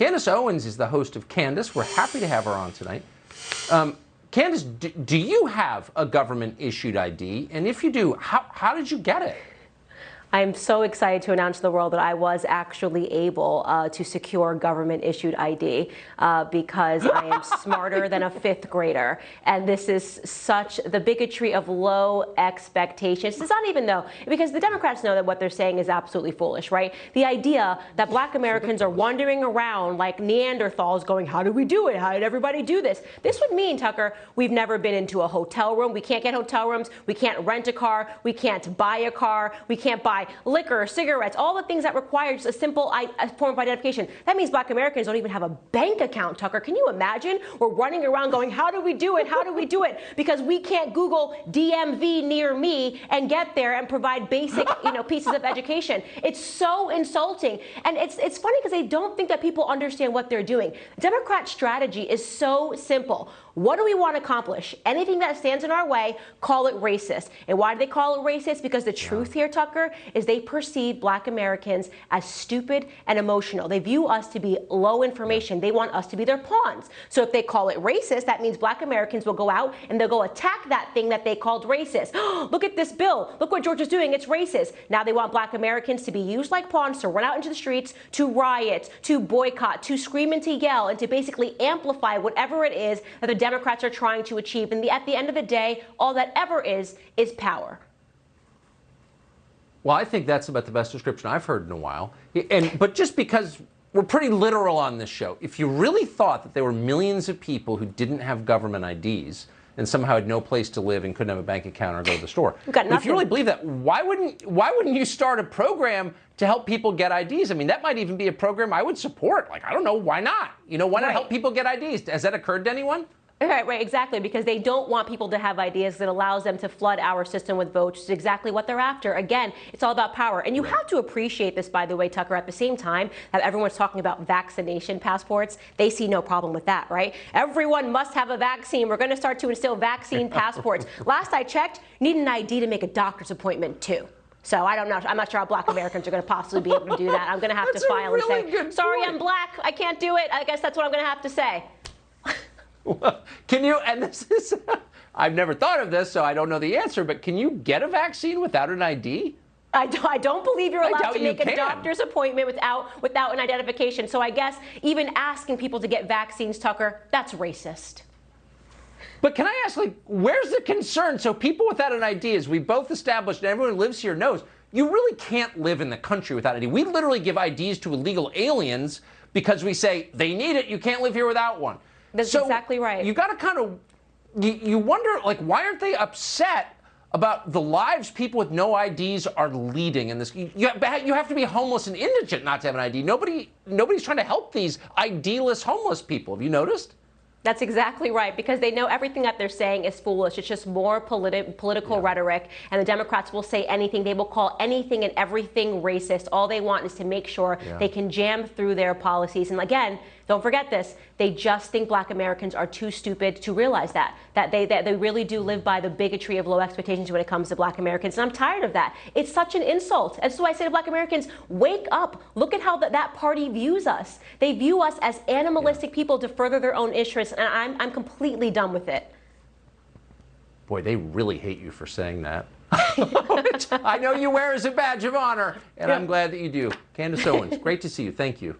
Candace Owens is the host of Candace. We're happy to have her on tonight. Candace, do you have a government-issued ID? And if you do, how did you get it? I'm so excited to announce to the world that I was actually able to secure government-issued ID because I am smarter than a fifth grader. And this is such the bigotry of low expectations. It's not even though, because the Democrats know that what they're saying is absolutely foolish, right? The idea that Black Americans are wandering around like Neanderthals going, how did we do it? How did everybody do this? This would mean, Tucker, we've never been into a hotel room. We can't get hotel rooms. We can't rent a car. We can't buy a car. We can't buy liquor, cigarettes, all the things that require just a simple form of identification. That means Black Americans don't even have a bank account, Tucker. Can you imagine? We're running around going, how do we do it? How do we do it? Because we can't Google DMV near me and get there and provide basic, pieces of education. It's so insulting. And it's funny because they don't think that people understand what they're doing. Democrat strategy is so simple. What do we want to accomplish? Anything that stands in our way, call it racist. And why do they call it racist? Because the truth here, Tucker, is they perceive Black Americans as stupid and emotional. They view us to be low information. They want us to be their pawns. So if they call it racist, that means Black Americans will go out and they'll go attack that thing that they called racist. Look at this bill. Look what Georgia's doing. It's racist. Now they want Black Americans to be used like pawns to run out into the streets, to riot, to boycott, to scream and to yell, and to basically amplify whatever it is that the Democrats are trying to achieve. And at the end of the day, all that ever is power. Well, I think that's about the best description I've heard in a while. But just because we're pretty literal on this show, if you really thought that there were millions of people who didn't have government IDs and somehow had no place to live and couldn't have a bank account or go to the store, if you really believe that, why wouldn't you start a program to help people get IDs? I mean, that might even be a program I would support. Like, I don't know, why not? Why not help people get IDs? Has that occurred to anyone? Right, exactly, because they don't want people to have ideas that allows them to flood our system with votes, which is exactly what they're after. Again, it's all about power. And you have to appreciate this, by the way, Tucker, at the same time that everyone's talking about vaccination passports. They see no problem with that, right? Everyone must have a vaccine. We're going to start to instill vaccine passports. Last I checked, you need an ID to make a doctor's appointment, too. So I don't know. I'm not sure how Black Americans are going to possibly be able to do that. I'm going to have to file and say, sorry, I'm Black. I can't do it. I guess that's what I'm going to have to say. Well, can you, and this is, I've never thought of this, so I don't know the answer, but can you get a vaccine without an ID? I don't believe you're allowed to make a doctor's appointment without an identification. So I guess even asking people to get vaccines, Tucker, that's racist. But can I ask, where's the concern? So people without an ID, as we both established, and everyone who lives here knows, you really can't live in the country without ID. We literally give IDs to illegal aliens because we say, they need it, you can't live here without one. That's exactly right. You got to kind of, you wonder, why aren't they upset about the lives people with no IDs are leading in this? You have to be homeless and indigent not to have an ID. Nobody's trying to help these ID-less homeless people. Have you noticed? That's exactly right, because they know everything that they're saying is foolish. It's just more political rhetoric, and the Democrats will say anything. They will call anything and everything racist. All they want is to make sure they can jam through their policies. And again, don't forget this, they just think Black Americans are too stupid to realize that they really do live by the bigotry of low expectations when it comes to Black Americans. And I'm tired of that. It's such an insult. And so I say to Black Americans, wake up. Look at how that party views us. They view us as animalistic people to further their own interests, and I'm completely done with it. Boy, they really hate you for saying that. I know you wear as a badge of honor, and I'm glad that you do. Candace Owens, great to see you. Thank you.